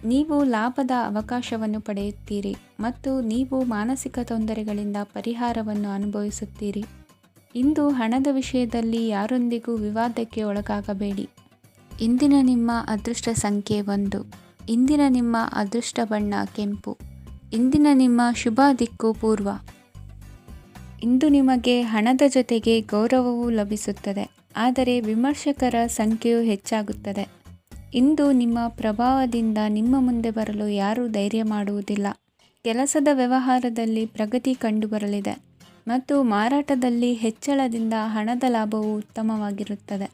ನೀವು ಲಾಭದ ಅವಕಾಶವನ್ನು ಪಡೆಯುತ್ತೀರಿ ಮತ್ತು ನೀವು ಮಾನಸಿಕ ತೊಂದರೆಗಳಿಂದ ಪರಿಹಾರವನ್ನು ಅನುಭವಿಸುತ್ತೀರಿ. ಇಂದು ಹಣದ ವಿಷಯದಲ್ಲಿ ಯಾರೊಂದಿಗೂ ವಿವಾದಕ್ಕೆ ಒಳಗಾಗಬೇಡಿ. ಇಂದಿನ ನಿಮ್ಮ ಅದೃಷ್ಟ ಸಂಖ್ಯೆ 1. ಇಂದಿನ ನಿಮ್ಮ ಅದೃಷ್ಟ ಬಣ್ಣ ಕೆಂಪು. ಇಂದಿನ ನಿಮ್ಮ ಶುಭ ದಿಕ್ಕು ಪೂರ್ವ. ಇಂದು ನಿಮಗೆ ಹಣದ ಜೊತೆಗೆ ಗೌರವವೂ ಲಭಿಸುತ್ತದೆ, ಆದರೆ ವಿಮರ್ಶಕರ ಸಂಖ್ಯೆಯು ಹೆಚ್ಚಾಗುತ್ತದೆ. ಇಂದು ನಿಮ್ಮ ಪ್ರಭಾವದಿಂದ ನಿಮ್ಮ ಮುಂದೆ ಬರಲು ಯಾರೂ ಧೈರ್ಯ ಮಾಡುವುದಿಲ್ಲ. ಕೆಲಸದ ವ್ಯವಹಾರದಲ್ಲಿ ಪ್ರಗತಿ ಕಂಡುಬರಲಿದೆ ಮತ್ತು ಮಾರಾಟದಲ್ಲಿ ಹೆಚ್ಚಳದಿಂದ ಹಣದ ಲಾಭವು ಉತ್ತಮವಾಗಿರುತ್ತದೆ.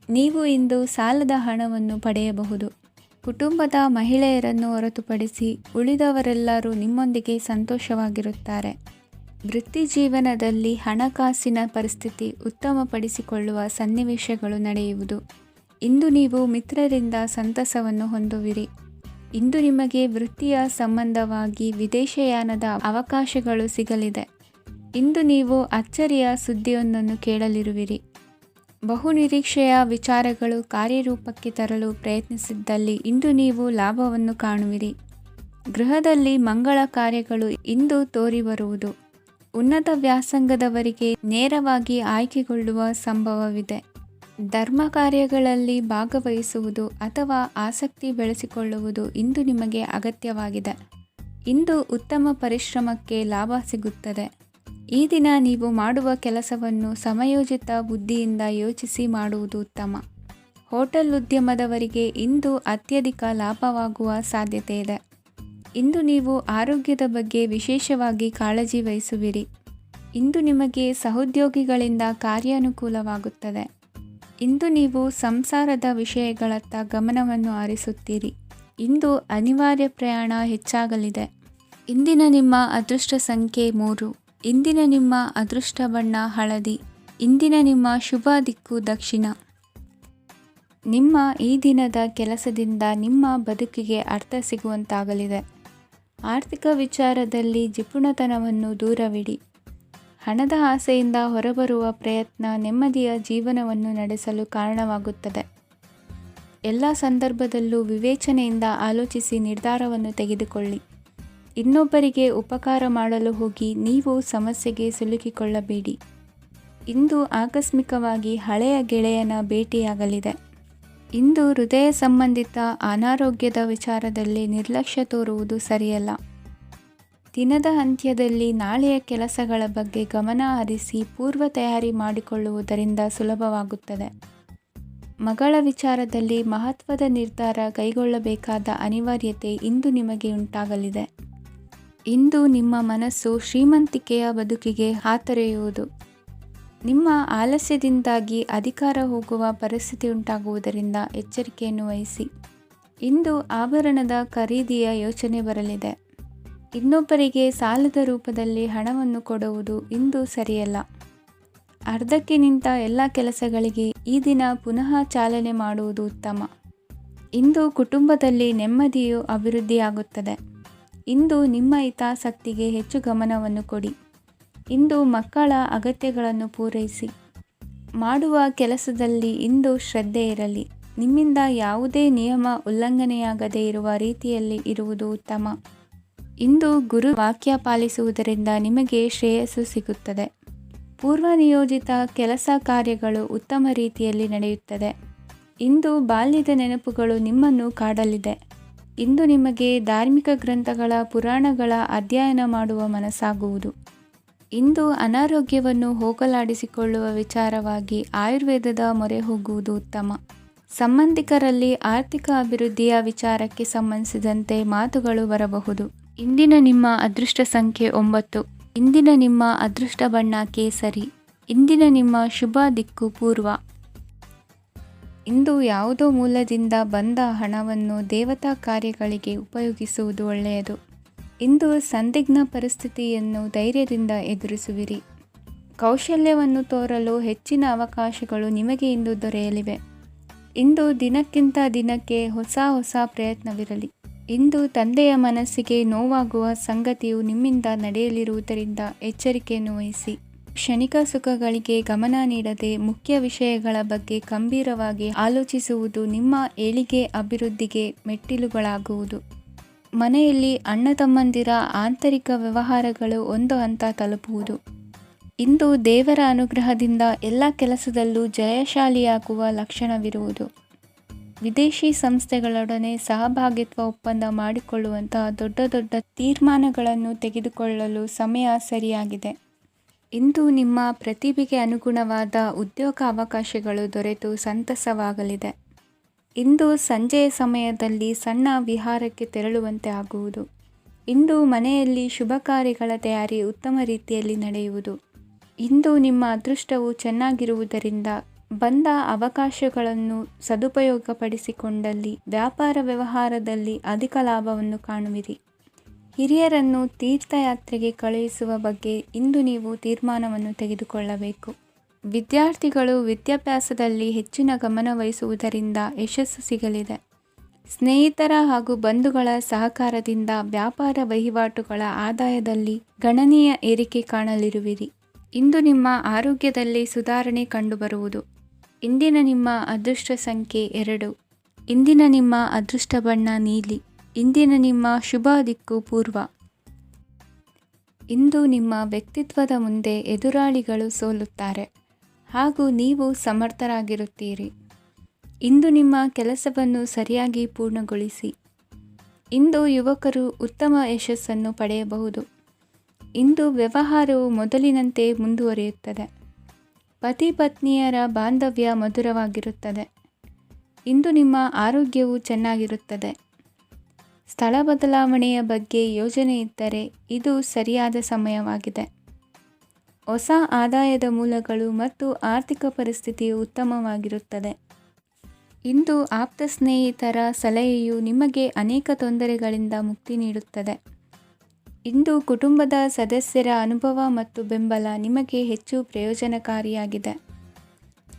ನೀವು ಇಂದು ಸಾಲದ ಹಣವನ್ನು ಪಡೆಯಬಹುದು. ಕುಟುಂಬದ ಮಹಿಳೆಯರನ್ನು ಹೊರತುಪಡಿಸಿ ಉಳಿದವರೆಲ್ಲರೂ ನಿಮ್ಮೊಂದಿಗೆ ಸಂತೋಷವಾಗಿರುತ್ತಾರೆ. ವೃತ್ತಿ ಜೀವನದಲ್ಲಿ ಹಣಕಾಸಿನ ಪರಿಸ್ಥಿತಿ ಉತ್ತಮಪಡಿಸಿಕೊಳ್ಳುವ ಸನ್ನಿವೇಶಗಳು ನಡೆಯುವುದು. ಇಂದು ನೀವು ಮಿತ್ರರಿಂದ ಸಂತಸವನ್ನು ಹೊಂದುವಿರಿ. ಇಂದು ನಿಮಗೆ ವೃತ್ತಿಯ ಸಂಬಂಧವಾಗಿ ವಿದೇಶಯಾನದ ಅವಕಾಶಗಳು ಸಿಗಲಿದೆ. ಇಂದು ನೀವು ಅಚ್ಚರಿಯ ಸುದ್ದಿಯೊಂದನ್ನು ಕೇಳಲಿರುವಿರಿ. ಬಹುನಿರೀಕ್ಷೆಯ ವಿಚಾರಗಳು ಕಾರ್ಯರೂಪಕ್ಕೆ ತರಲು ಪ್ರಯತ್ನಿಸಿದ್ದಲ್ಲಿ ಇಂದು ನೀವು ಲಾಭವನ್ನು ಕಾಣುವಿರಿ. ಗೃಹದಲ್ಲಿ ಮಂಗಳ ಕಾರ್ಯಗಳು ಇಂದು ತೋರಿಬರುವುದು. ಉನ್ನತ ವ್ಯಾಸಂಗದವರಿಗೆ ನೇರವಾಗಿ ಆಯ್ಕೆಗೊಳ್ಳುವ ಸಂಭವವಿದೆ. ಧರ್ಮ ಕಾರ್ಯಗಳಲ್ಲಿ ಭಾಗವಹಿಸುವುದು ಅಥವಾ ಆಸಕ್ತಿ ಬೆಳೆಸಿಕೊಳ್ಳುವುದು ಇಂದು ನಿಮಗೆ ಅಗತ್ಯವಾಗಿದೆ. ಇಂದು ಉತ್ತಮ ಪರಿಶ್ರಮಕ್ಕೆ ಲಾಭ ಸಿಗುತ್ತದೆ. ಈ ದಿನ ನೀವು ಮಾಡುವ ಕೆಲಸವನ್ನು ಸಮಯೋಚಿತ ಬುದ್ಧಿಯಿಂದ ಯೋಚಿಸಿ ಮಾಡುವುದು ಉತ್ತಮ. ಹೋಟೆಲ್ ಉದ್ಯಮದವರಿಗೆ ಇಂದು ಅತ್ಯಧಿಕ ಲಾಭವಾಗುವ ಸಾಧ್ಯತೆ ಇದೆ. ಇಂದು ನೀವು ಆರೋಗ್ಯದ ಬಗ್ಗೆ ವಿಶೇಷವಾಗಿ ಕಾಳಜಿ ವಹಿಸುವಿರಿ. ಇಂದು ನಿಮಗೆ ಸಹೋದ್ಯೋಗಿಗಳಿಂದ ಕಾರ್ಯಾನುಕೂಲವಾಗುತ್ತದೆ. ಇಂದು ನೀವು ಸಂಸಾರದ ವಿಷಯಗಳತ್ತ ಗಮನವನ್ನು ಹರಿಸುತ್ತೀರಿ. ಇಂದು ಅನಿವಾರ್ಯ ಪ್ರಯಾಣ ಹೆಚ್ಚಾಗಲಿದೆ. ಇಂದಿನ ನಿಮ್ಮ ಅದೃಷ್ಟ ಸಂಖ್ಯೆ 3. ಇಂದಿನ ನಿಮ್ಮ ಅದೃಷ್ಟ ಬಣ್ಣ ಹಳದಿ. ಇಂದಿನ ನಿಮ್ಮ ಶುಭ ದಿಕ್ಕು ದಕ್ಷಿಣ. ನಿಮ್ಮ ಈ ದಿನದ ಕೆಲಸದಿಂದ ನಿಮ್ಮ ಬದುಕಿಗೆ ಅರ್ಥ ಸಿಗುವಂತಾಗಲಿದೆ. ಆರ್ಥಿಕ ವಿಚಾರದಲ್ಲಿ ಜಿಪುಣತನವನ್ನು ದೂರವಿಡಿ. ಹಣದ ಆಸೆಯಿಂದ ಹೊರಬರುವ ಪ್ರಯತ್ನ ನೆಮ್ಮದಿಯ ಜೀವನವನ್ನು ನಡೆಸಲು ಕಾರಣವಾಗುತ್ತದೆ. ಎಲ್ಲ ಸಂದರ್ಭದಲ್ಲೂ ವಿವೇಚನೆಯಿಂದ ಆಲೋಚಿಸಿ ನಿರ್ಧಾರವನ್ನು ತೆಗೆದುಕೊಳ್ಳಿ. ಇನ್ನೊಬ್ಬರಿಗೆ ಉಪಕಾರ ಮಾಡಲು ಹೋಗಿ ನೀವು ಸಮಸ್ಯೆಗೆ ಸಿಲುಕಿಕೊಳ್ಳಬೇಡಿ. ಇಂದು ಆಕಸ್ಮಿಕವಾಗಿ ಹಳೆಯ ಗೆಳೆಯನ ಭೇಟಿಯಾಗಲಿದೆ. ಇಂದು ಹೃದಯ ಸಂಬಂಧಿತ ಅನಾರೋಗ್ಯದ ವಿಚಾರದಲ್ಲಿ ನಿರ್ಲಕ್ಷ್ಯ ತೋರುವುದು ಸರಿಯಲ್ಲ. ದಿನದ ಅಂತ್ಯದಲ್ಲಿ ನಾಳೆಯ ಕೆಲಸಗಳ ಬಗ್ಗೆ ಗಮನ ಹರಿಸಿ ಪೂರ್ವ ತಯಾರಿ ಮಾಡಿಕೊಳ್ಳುವುದರಿಂದ ಸುಲಭವಾಗುತ್ತದೆ. ಮಗಳ ವಿಚಾರದಲ್ಲಿ ಮಹತ್ವದ ನಿರ್ಧಾರ ಕೈಗೊಳ್ಳಬೇಕಾದ ಅನಿವಾರ್ಯತೆ ಇಂದು ನಿಮಗೆ ಉಂಟಾಗಲಿದೆ. ಇಂದು ನಿಮ್ಮ ಮನಸ್ಸು ಶ್ರೀಮಂತಿಕೆಯ ಬದುಕಿಗೆ ಹಾತೊರೆಯುವುದು. ನಿಮ್ಮ ಆಲಸ್ಯದಿಂದಾಗಿ ಅಧಿಕಾರ ಹೋಗುವ ಪರಿಸ್ಥಿತಿ ಉಂಟಾಗುವುದರಿಂದ ಎಚ್ಚರಿಕೆಯನ್ನು ವಹಿಸಿ. ಇಂದು ಆಭರಣದ ಖರೀದಿಯ ಯೋಚನೆ ಬರಲಿದೆ. ಇನ್ನೊಬ್ಬರಿಗೆ ಸಾಲದ ರೂಪದಲ್ಲಿ ಹಣವನ್ನು ಕೊಡುವುದು ಇಂದು ಸರಿಯಲ್ಲ. ಅರ್ಧಕ್ಕೆ ನಿಂತ ಎಲ್ಲ ಕೆಲಸಗಳಿಗೆ ಈ ದಿನ ಪುನಃ ಚಾಲನೆ ಮಾಡುವುದು ಉತ್ತಮ. ಇಂದು ಕುಟುಂಬದಲ್ಲಿ ನೆಮ್ಮದಿಯು ಅಭಿವೃದ್ಧಿಯಾಗುತ್ತದೆ. ಇಂದು ನಿಮ್ಮ ಹಿತಾಸಕ್ತಿಗೆ ಹೆಚ್ಚು ಗಮನವನ್ನು ಕೊಡಿ. ಇಂದು ಮಕ್ಕಳ ಅಗತ್ಯಗಳನ್ನು ಪೂರೈಸಿ. ಮಾಡುವ ಕೆಲಸದಲ್ಲಿ ಇಂದು ಶ್ರದ್ಧೆ ಇರಲಿ. ನಿಮ್ಮಿಂದ ಯಾವುದೇ ನಿಯಮ ಉಲ್ಲಂಘನೆಯಾಗದೇ ಇರುವ ರೀತಿಯಲ್ಲಿ ಇರುವುದು ಉತ್ತಮ. ಇಂದು ಗುರು ವಾಕ್ಯ ಪಾಲಿಸುವುದರಿಂದ ನಿಮಗೆ ಶ್ರೇಯಸ್ಸು ಸಿಗುತ್ತದೆ. ಪೂರ್ವ ನಿಯೋಜಿತ ಕೆಲಸ ಕಾರ್ಯಗಳು ಉತ್ತಮ ರೀತಿಯಲ್ಲಿ ನಡೆಯುತ್ತದೆ. ಇಂದು ಬಾಲ್ಯದ ನೆನಪುಗಳು ನಿಮ್ಮನ್ನು ಕಾಡಲಿದೆ. ಇಂದು ನಿಮಗೆ ಧಾರ್ಮಿಕ ಗ್ರಂಥಗಳ ಪುರಾಣಗಳ ಅಧ್ಯಯನ ಮಾಡುವ ಮನಸ್ಸಾಗುವುದು. ಇಂದು ಅನಾರೋಗ್ಯವನ್ನು ಹೋಗಲಾಡಿಸಿಕೊಳ್ಳುವ ವಿಚಾರವಾಗಿ ಆಯುರ್ವೇದದ ಮೊರೆ ಹೋಗುವುದು ಉತ್ತಮ. ಸಂಬಂಧಿಕರಲ್ಲಿ ಆರ್ಥಿಕ ಅಭಿವೃದ್ಧಿಯ ವಿಚಾರಕ್ಕೆ ಸಂಬಂಧಿಸಿದಂತೆ ಮಾತುಗಳು ಬರಬಹುದು. ಇಂದಿನ ನಿಮ್ಮ ಅದೃಷ್ಟ ಸಂಖ್ಯೆ 9. ಇಂದಿನ ನಿಮ್ಮ ಅದೃಷ್ಟ ಬಣ್ಣ ಕೇಸರಿ. ಇಂದಿನ ನಿಮ್ಮ ಶುಭ ದಿಕ್ಕು ಪೂರ್ವ. ಇಂದು ಯಾವುದೋ ಮೂಲದಿಂದ ಬಂದ ಹಣವನ್ನು ದೇವತಾ ಕಾರ್ಯಗಳಿಗೆ ಉಪಯೋಗಿಸುವುದು ಒಳ್ಳೆಯದು. ಇಂದು ಸಂದಿಗ್ಧ ಪರಿಸ್ಥಿತಿಯನ್ನು ಧೈರ್ಯದಿಂದ ಎದುರಿಸುವಿರಿ. ಕೌಶಲ್ಯವನ್ನು ತೋರಲು ಹೆಚ್ಚಿನ ಅವಕಾಶಗಳು ನಿಮಗೆ ಇಂದು ದೊರೆಯಲಿವೆ. ಇಂದು ದಿನಕ್ಕಿಂತ ದಿನಕ್ಕೆ ಹೊಸ ಪ್ರಯತ್ನವಿರಲಿ. ಇಂದು ತಂದೆಯ ಮನಸ್ಸಿಗೆ ನೋವಾಗುವ ಸಂಗತಿಯು ನಿಮ್ಮಿಂದ ನಡೆಯಲಿರುವುದರಿಂದ ಎಚ್ಚರಿಕೆಯನ್ನು ವಹಿಸಿ. ಕ್ಷಣಿಕ ಸುಖಗಳಿಗೆ ಗಮನ ನೀಡದೆ ಮುಖ್ಯ ವಿಷಯಗಳ ಬಗ್ಗೆ ಗಂಭೀರವಾಗಿ ಆಲೋಚಿಸುವುದು ನಿಮ್ಮ ಏಳಿಗೆ ಅಭಿವೃದ್ಧಿಗೆ ಮೆಟ್ಟಿಲುಗಳಾಗುವುದು. ಮನೆಯಲ್ಲಿ ಅಣ್ಣ ತಮ್ಮಂದಿರ ಆಂತರಿಕ ವ್ಯವಹಾರಗಳು ಒಂದು ಹಂತ ತಲುಪುವುದು. ಇಂದು ದೇವರ ಅನುಗ್ರಹದಿಂದ ಎಲ್ಲ ಕೆಲಸದಲ್ಲೂ ಜಯಶಾಲಿಯಾಗುವ ಲಕ್ಷಣವಿರುವುದು. ವಿದೇಶಿ ಸಂಸ್ಥೆಗಳೊಡನೆ ಸಹಭಾಗಿತ್ವ ಒಪ್ಪಂದ ಮಾಡಿಕೊಳ್ಳುವಂತಹ ದೊಡ್ಡ ತೀರ್ಮಾನಗಳನ್ನು ತೆಗೆದುಕೊಳ್ಳಲು ಸಮಯ ಸರಿಯಾಗಿದೆ. ಇಂದು ನಿಮ್ಮ ಪ್ರತಿಭೆಗೆ ಅನುಗುಣವಾದ ಉದ್ಯೋಗ ಅವಕಾಶಗಳು ದೊರೆತು ಸಂತಸವಾಗಲಿದೆ. ಇಂದು ಸಂಜೆಯ ಸಮಯದಲ್ಲಿ ಸಣ್ಣ ವಿಹಾರಕ್ಕೆ ತೆರಳುವಂತೆ ಆಗುವುದು. ಇಂದು ಮನೆಯಲ್ಲಿ ಶುಭ ಕಾರ್ಯಗಳ ತಯಾರಿ ಉತ್ತಮ ರೀತಿಯಲ್ಲಿ ನಡೆಯುವುದು. ಇಂದು ನಿಮ್ಮ ಅದೃಷ್ಟವು ಚೆನ್ನಾಗಿರುವುದರಿಂದ ಬಂದ ಅವಕಾಶಗಳನ್ನು ಸದುಪಯೋಗಪಡಿಸಿಕೊಂಡಲ್ಲಿ ವ್ಯಾಪಾರ ವ್ಯವಹಾರದಲ್ಲಿ ಅಧಿಕ ಲಾಭವನ್ನು ಕಾಣುವಿರಿ. ಹಿರಿಯರನ್ನು ತೀರ್ಥಯಾತ್ರೆಗೆ ಕಳುಹಿಸುವ ಬಗ್ಗೆ ಇಂದು ನೀವು ತೀರ್ಮಾನವನ್ನು ತೆಗೆದುಕೊಳ್ಳಬೇಕು. ವಿದ್ಯಾರ್ಥಿಗಳು ವಿದ್ಯಾಭ್ಯಾಸದಲ್ಲಿ ಹೆಚ್ಚಿನ ಗಮನ ವಹಿಸುವುದರಿಂದ ಯಶಸ್ಸು ಸಿಗಲಿದೆ. ಸ್ನೇಹಿತರ ಹಾಗೂ ಬಂಧುಗಳ ಸಹಕಾರದಿಂದ ವ್ಯಾಪಾರ ವಹಿವಾಟುಗಳ ಆದಾಯದಲ್ಲಿ ಗಣನೀಯ ಏರಿಕೆ ಕಾಣಲಿರುವಿರಿ. ಇಂದು ನಿಮ್ಮ ಆರೋಗ್ಯದಲ್ಲಿ ಸುಧಾರಣೆ ಕಂಡುಬರುವುದು. ಇಂದಿನ ನಿಮ್ಮ ಅದೃಷ್ಟ ಸಂಖ್ಯೆ 2. ಇಂದಿನ ನಿಮ್ಮ ಅದೃಷ್ಟ ಬಣ್ಣ ನೀಲಿ. ಇಂದಿನ ನಿಮ್ಮ ಶುಭ ದಿಕ್ಕು ಪೂರ್ವ. ಇಂದು ನಿಮ್ಮ ವ್ಯಕ್ತಿತ್ವದ ಮುಂದೆ ಎದುರಾಳಿಗಳು ಸೋಲುತ್ತಾರೆ ಹಾಗೂ ನೀವು ಸಮರ್ಥರಾಗಿರುತ್ತೀರಿ. ಇಂದು ನಿಮ್ಮ ಕೆಲಸವನ್ನು ಸರಿಯಾಗಿ ಪೂರ್ಣಗೊಳಿಸಿ. ಇಂದು ಯುವಕರು ಉತ್ತಮ ಯಶಸ್ಸನ್ನು ಪಡೆಯಬಹುದು. ಇಂದು ವ್ಯವಹಾರವು ಮೊದಲಿನಂತೆ ಮುಂದುವರಿಯುತ್ತದೆ. ಪತಿ ಪತ್ನಿಯರ ಬಾಂಧವ್ಯ ಮಧುರವಾಗಿರುತ್ತದೆ. ಇಂದು ನಿಮ್ಮ ಆರೋಗ್ಯವು ಚೆನ್ನಾಗಿರುತ್ತದೆ. ಸ್ಥಳ ಬದಲಾವಣೆಯ ಬಗ್ಗೆ ಯೋಜನೆ ಇದ್ದರೆ ಇದು ಸರಿಯಾದ ಸಮಯವಾಗಿದೆ. ಹೊಸ ಆದಾಯದ ಮೂಲಗಳು ಮತ್ತು ಆರ್ಥಿಕ ಪರಿಸ್ಥಿತಿಯು ಉತ್ತಮವಾಗಿರುತ್ತದೆ. ಇಂದು ಆಪ್ತ ಸ್ನೇಹಿತರ ಸಲಹೆಯು ನಿಮಗೆ ಅನೇಕ ತೊಂದರೆಗಳಿಂದ ಮುಕ್ತಿ ನೀಡುತ್ತದೆ. ಇಂದು ಕುಟುಂಬದ ಸದಸ್ಯರ ಅನುಭವ ಮತ್ತು ಬೆಂಬಲ ನಿಮಗೆ ಹೆಚ್ಚು ಪ್ರಯೋಜನಕಾರಿಯಾಗಿದೆ.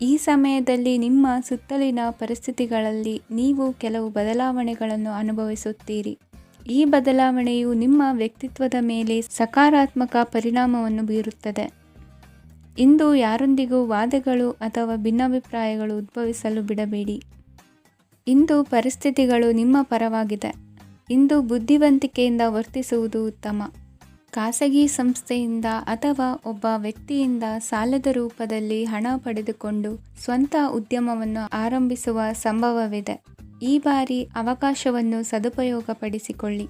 ಈ ಸಮಯದಲ್ಲಿ ನಿಮ್ಮ ಸುತ್ತಲಿನ ಪರಿಸ್ಥಿತಿಗಳಲ್ಲಿ ನೀವು ಕೆಲವು ಬದಲಾವಣೆಗಳನ್ನು ಅನುಭವಿಸುತ್ತೀರಿ. ಈ ಬದಲಾವಣೆಯು ನಿಮ್ಮ ವ್ಯಕ್ತಿತ್ವದ ಮೇಲೆ ಸಕಾರಾತ್ಮಕ ಪರಿಣಾಮವನ್ನು ಬೀರುತ್ತದೆ. ಇಂದು ಯಾರೊಂದಿಗೂ ವಾದಗಳು ಅಥವಾ ಭಿನ್ನಾಭಿಪ್ರಾಯಗಳು ಉದ್ಭವಿಸಲು ಬಿಡಬೇಡಿ. ಇಂದು ಪರಿಸ್ಥಿತಿಗಳು ನಿಮ್ಮ ಪರವಾಗಿದೆ. ಇಂದು ಬುದ್ಧಿವಂತಿಕೆಯಿಂದ ವರ್ತಿಸುವುದು ಉತ್ತಮ. ಖಾಸಗಿ ಸಂಸ್ಥೆಯಿಂದ ಅಥವಾ ಒಬ್ಬ ವ್ಯಕ್ತಿಯಿಂದ ಸಾಲದ ರೂಪದಲ್ಲಿ ಹಣ ಪಡೆದುಕೊಂಡು ಸ್ವಂತ ಉದ್ಯಮವನ್ನು ಆರಂಭಿಸುವ ಸಂಭವವಿದೆ. ಈ ಬಾರಿ ಅವಕಾಶವನ್ನು ಸದುಪಯೋಗಪಡಿಸಿಕೊಳ್ಳಿ.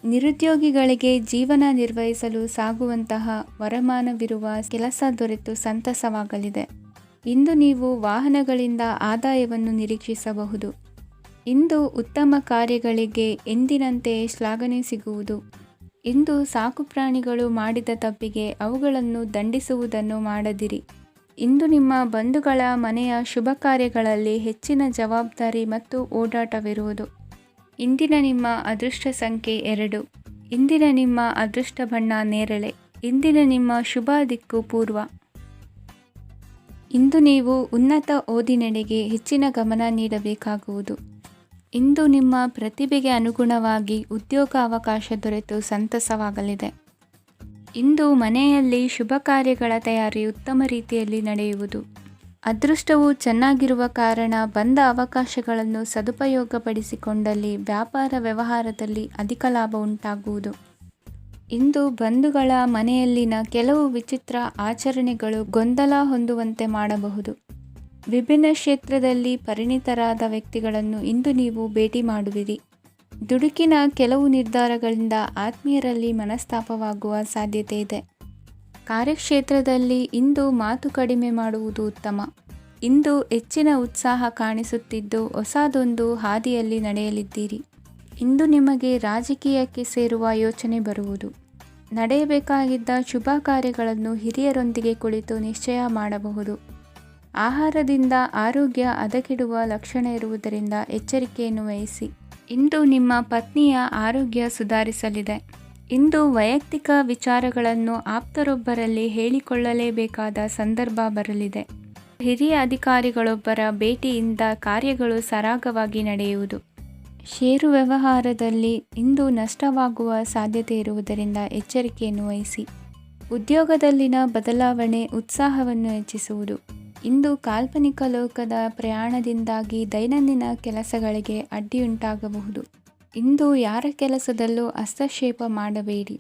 ನಿರುದ್ಯೋಗಿಗಳಿಗೆ ಜೀವನ ನಿರ್ವಹಿಸಲು ಸಾಗುವಂತಹ ವರಮಾನವಿರುವ ಕೆಲಸ ದೊರೆತು ಸಂತಸವಾಗಲಿದೆ. ಇಂದು ನೀವು ವಾಹನಗಳಿಂದ ಆದಾಯವನ್ನು ನಿರೀಕ್ಷಿಸಬಹುದು. ಇಂದು ಉತ್ತಮ ಕಾರ್ಯಗಳಿಗೆ ಎಂದಿನಂತೆಯೇ ಶ್ಲಾಘನೆ ಸಿಗುವುದು. ಇಂದು ಸಾಕುಪ್ರಾಣಿಗಳು ಮಾಡಿದ ತಪ್ಪಿಗೆ ಅವುಗಳನ್ನು ದಂಡಿಸುವುದನ್ನು ಮಾಡದಿರಿ. ಇಂದು ನಿಮ್ಮ ಬಂಧುಗಳ ಮನೆಯ ಶುಭ ಕಾರ್ಯಗಳಲ್ಲಿ ಹೆಚ್ಚಿನ ಜವಾಬ್ದಾರಿ ಮತ್ತು ಓಡಾಟವಿರುವುದು. ಇಂದಿನ ನಿಮ್ಮ ಅದೃಷ್ಟ ಸಂಖ್ಯೆ 2. ಇಂದಿನ ನಿಮ್ಮ ಅದೃಷ್ಟ ಬಣ್ಣ ನೇರಳೆ. ಇಂದಿನ ನಿಮ್ಮ ಶುಭ ದಿಕ್ಕು ಪೂರ್ವ. ಇಂದು ನೀವು ಉನ್ನತ ಓದಿನೆಡೆಗೆ ಹೆಚ್ಚಿನ ಗಮನ ನೀಡಬೇಕಾಗುವುದು. ಇಂದು ನಿಮ್ಮ ಪ್ರತಿಭೆಗೆ ಅನುಗುಣವಾಗಿ ಉದ್ಯೋಗ ಅವಕಾಶ ದೊರೆತು ಸಂತಸವಾಗಲಿದೆ. ಇಂದು ಮನೆಯಲ್ಲಿ ಶುಭ ಕಾರ್ಯಗಳ ತಯಾರಿ ಉತ್ತಮ ರೀತಿಯಲ್ಲಿ ನಡೆಯುವುದು. ಅದೃಷ್ಟವು ಚೆನ್ನಾಗಿರುವ ಕಾರಣ ಬಂದ ಅವಕಾಶಗಳನ್ನು ಸದುಪಯೋಗಪಡಿಸಿಕೊಂಡಲ್ಲಿ ವ್ಯಾಪಾರ ವ್ಯವಹಾರದಲ್ಲಿ ಅಧಿಕ ಲಾಭ ಉಂಟಾಗುವುದು. ಇಂದು ಬಂಧುಗಳ ಮನೆಯಲ್ಲಿನ ಕೆಲವು ವಿಚಿತ್ರ ಆಚರಣೆಗಳು ಗೊಂದಲ ಹೊಂದುವಂತೆ ಮಾಡಬಹುದು. ವಿಭಿನ್ನ ಕ್ಷೇತ್ರದಲ್ಲಿ ಪರಿಣಿತರಾದ ವ್ಯಕ್ತಿಗಳನ್ನು ಇಂದು ನೀವು ಭೇಟಿ ಮಾಡುವಿರಿ. ದುಡುಕಿನ ಕೆಲವು ನಿರ್ಧಾರಗಳಿಂದ ಆತ್ಮೀಯರಲ್ಲಿ ಮನಸ್ತಾಪವಾಗುವ ಸಾಧ್ಯತೆ ಇದೆ. ಕಾರ್ಯಕ್ಷೇತ್ರದಲ್ಲಿ ಇಂದು ಮಾತು ಕಡಿಮೆ ಮಾಡುವುದು ಉತ್ತಮ. ಇಂದು ಹೆಚ್ಚಿನ ಉತ್ಸಾಹ ಕಾಣಿಸುತ್ತಿದ್ದು ಹೊಸದೊಂದು ಹಾದಿಯಲ್ಲಿ ನಡೆಯಲಿದ್ದೀರಿ. ಇಂದು ನಿಮಗೆ ರಾಜಕೀಯಕ್ಕೆ ಸೇರುವ ಯೋಚನೆ ಬರುವುದು. ನಡೆಯಬೇಕಾಗಿದ್ದ ಶುಭ ಕಾರ್ಯಗಳನ್ನು ಹಿರಿಯರೊಂದಿಗೆ ಕುಳಿತು ನಿಶ್ಚಯ ಮಾಡಬಹುದು. ಆಹಾರದಿಂದ ಆರೋಗ್ಯ ಹದಗೆಡುವ ಲಕ್ಷಣ ಇರುವುದರಿಂದ ಎಚ್ಚರಿಕೆಯನ್ನು ವಹಿಸಿ. ಇಂದು ನಿಮ್ಮ ಪತ್ನಿಯ ಆರೋಗ್ಯ ಸುಧಾರಿಸಲಿದೆ. ಇಂದು ವೈಯಕ್ತಿಕ ವಿಚಾರಗಳನ್ನು ಆಪ್ತರೊಬ್ಬರಲ್ಲಿ ಹೇಳಿಕೊಳ್ಳಲೇಬೇಕಾದ ಸಂದರ್ಭ ಬರಲಿದೆ. ಹಿರಿಯ ಅಧಿಕಾರಿಗಳೊಬ್ಬರ ಭೇಟಿಯಿಂದ ಕಾರ್ಯಗಳು ಸರಾಗವಾಗಿ ನಡೆಯುವುದು. ಷೇರು ವ್ಯವಹಾರದಲ್ಲಿ ಇಂದು ನಷ್ಟವಾಗುವ ಸಾಧ್ಯತೆ ಇರುವುದರಿಂದ ಎಚ್ಚರಿಕೆಯನ್ನು ವಹಿಸಿ. ಉದ್ಯೋಗದಲ್ಲಿನ ಬದಲಾವಣೆ ಉತ್ಸಾಹವನ್ನು ಹೆಚ್ಚಿಸುವುದು. ಇಂದು ಕಾಲ್ಪನಿಕ ಲೋಕದ ಪ್ರಯಾಣದಿಂದಾಗಿ ದೈನಂದಿನ ಕೆಲಸಗಳಿಗೆ ಅಡ್ಡಿಯುಂಟಾಗಬಹುದು. ಇಂದು ಯಾರ ಕೆಲಸದಲ್ಲೂ ಹಸ್ತಕ್ಷೇಪ ಮಾಡಬೇಡಿ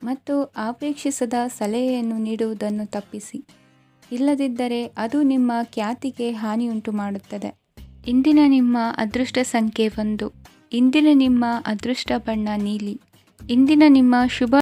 ಮತ್ತು ಅಪೇಕ್ಷಿಸದ ಸಲಹೆಯನ್ನು ನೀಡುವುದನ್ನು ತಪ್ಪಿಸಿ. ಇಲ್ಲದಿದ್ದರೆ ಅದು ನಿಮ್ಮ ಖ್ಯಾತಿಗೆ ಹಾನಿಯುಂಟು ಮಾಡುತ್ತದೆ. ಇಂದಿನ ನಿಮ್ಮ ಅದೃಷ್ಟ ಸಂಖ್ಯೆ 1. ಇಂದಿನ ನಿಮ್ಮ ಅದೃಷ್ಟ ಬಣ್ಣ ನೀಲಿ. ಇಂದಿನ ನಿಮ್ಮ ಶುಭ